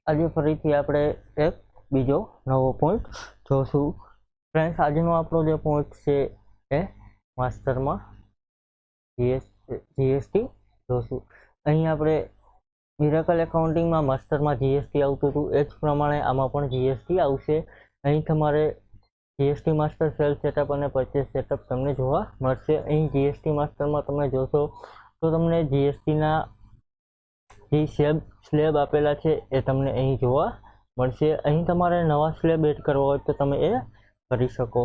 આજે ફરીથી આપણે એક બીજો નવો પોઈન્ટ જોશું ફ્રેન્ડ્સ। આજનો આપણો જે પોઈન્ટ છે એ માસ્ટરમાં જીએસટી જોશું। અહીં આપણે મિરેકલ એકાઉન્ટિંગમાં માસ્ટરમાં જીએસટી આવતું હતું એ જ પ્રમાણે આમાં પણ જીએસટી આવશે। અહીં તમારે જીએસટી માસ્ટર સેલ સેટઅપ અને પરચેસ સેટઅપ તમને જોવા મળશે। અહીં જીએસટી માસ્ટરમાં તમે જોશો તો તમને જીએસટીના જે સ્લેબ આપેલા છે એ તમને અહીં જોવા મળશે। અહીં તમારે નવા સ્લેબ એડ કરવા હોય તો તમે એ કરી શકો।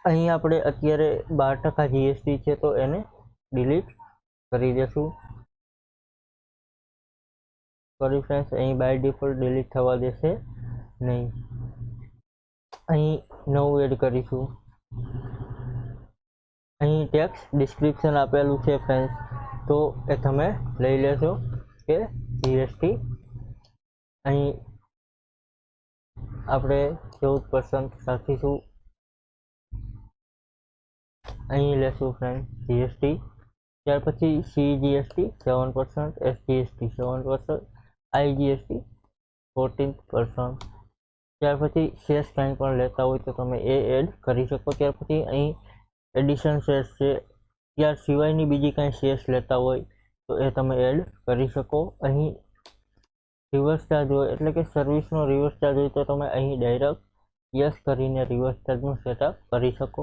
અહીં આપણે અત્યારે 12% જીએસટી છે તો એને ડિલીટ કરી દેશું। સોરી ફ્રેન્ડ્સ, અહીં બાય ડિફોલ્ટ ડિલીટ થવા દેશે નહીં। અહીં નવું એડ કરીશું। અહીં ટેક્સ ડિસ્ક્રિપ્શન આપેલું છે ફ્રેન્ડ્સ, તો એ તમે લઈ લેશો કે જીએસટી અહીં આપણે 14% રાખીશું। અહીં લેશું ફ્રેન્ડ જીએસટી। ત્યાર પછી સીજીએસટી 7%, એસજીએસટી 7%, આઈજીએસટી 14%। ત્યાર પછી શેષ કંઈ પણ લેતા હોય તો તમે એ એડ કરી શકો। ત્યાર પછી અહીં એડિશન શેષ છે, ત્યાર સિવાયની બીજી કાંઈ શેષ લેતા હોય તો એ તમે એડ કરી શકો। અહીં રિવર્સ ચાર્જ હોય એટલે કે સર્વિસનો રિવર્સ ચાર્જ હોય તો તમે અહીં ડાયરેક્ટ યસ કરીને રિવર્સ ચાર્જનું સેટઅપ કરી શકો।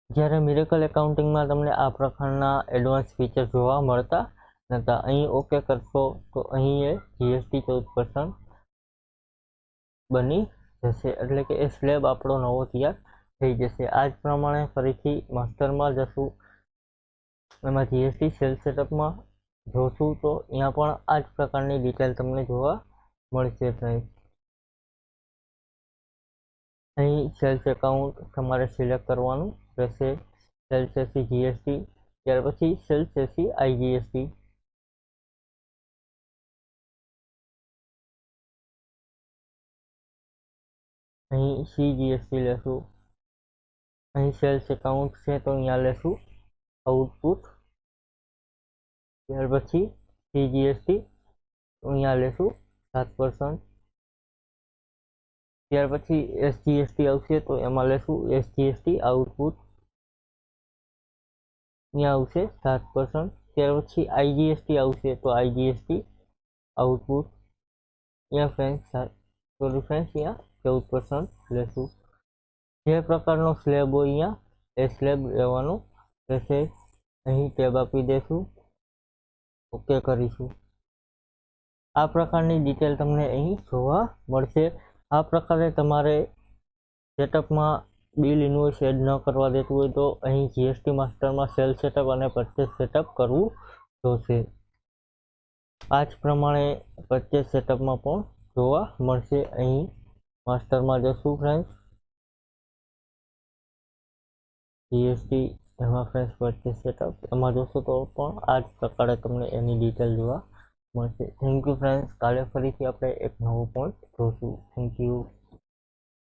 જ્યારે મિરેકલ એકાઉન્ટિંગમાં તમને આ પ્રકારના એડવાન્સ ફીચર જોવા મળતા નહોતા। અહીં ઓકે કરશો તો અહીં એ જીએસટી 14% બની જશે, એટલે કે એ સ્લેબ આપણો નવો તૈયાર થઈ જશે। આ જ પ્રમાણે ફરીથી માસ્ટરમાં જશું, એમાં જીએસટી સેલ સેટઅપમાં જોશું તો અહીંયા પણ આ જ પ્રકારની ડિટેલ તમને જોવા મળશે ફ્રેન્ડ્સ। અહીં સેલ્સ એકાઉન્ટ તમારે સિલેક્ટ કરવાનું રહેશે, સેલ્સ એસી જીએસટી, ત્યાર પછી સેલ્સ એસી આઈજીએસટી। અહીં સીજીએસટી લેશું। અહીં સેલ્સ એકાઉન્ટ છે તો અહીંયા લેશું આઉટપુટ, ત્યાર પછી સીજીએસટી અહીંયા લેશું 7%। ત્યાર પછી એસજીએસટી આવશે તો એમાં લેશું એસજીએસટી આઉટપુટ, અહીંયા આવશે 7%। ત્યાર પછી આઈજીએસટી આવશે તો આઈજીએસટી આઉટપુટ, અહીંયા ફ્રેન્ડ્સ અહીંયા 14% લેશું। જે પ્રકારનો સ્લેબ હોય અહીંયા એ સ્લેબ લેવાનો રહેશે। અહીં ટેબ આપી દેશું, ઓકે કરીશું। આ પ્રકારની ડિટેલ તમને અહીં જોવા મળશે। આ પ્રકારે તમારે સેટઅપમાં બિલ ઇનવોઇસ એડ ન કરવા દેતું હોય તો અહીં જીએસટી માસ્ટરમાં સેલ સેટઅપ અને પરચેસ સેટઅપ કરવું જોશે। આ જ પ્રમાણે પરચેસ સેટઅપમાં પણ જોવા મળશે। અહીં માસ્ટરમાં જશું ફ્રેન્ડ્સ, જીએસટી એમાં ફ્રેન્ડ્સ પરચેસ સેટઅપ એમાં જોશો તો પણ આ જ પ્રકારે તમને એની ડિટેલ જોવા મળશે। થેન્ક યુ ફ્રેન્ડ્સ, કાલે ફરીથી આપણે એક નવો પોઈન્ટ જોશું। Thank you.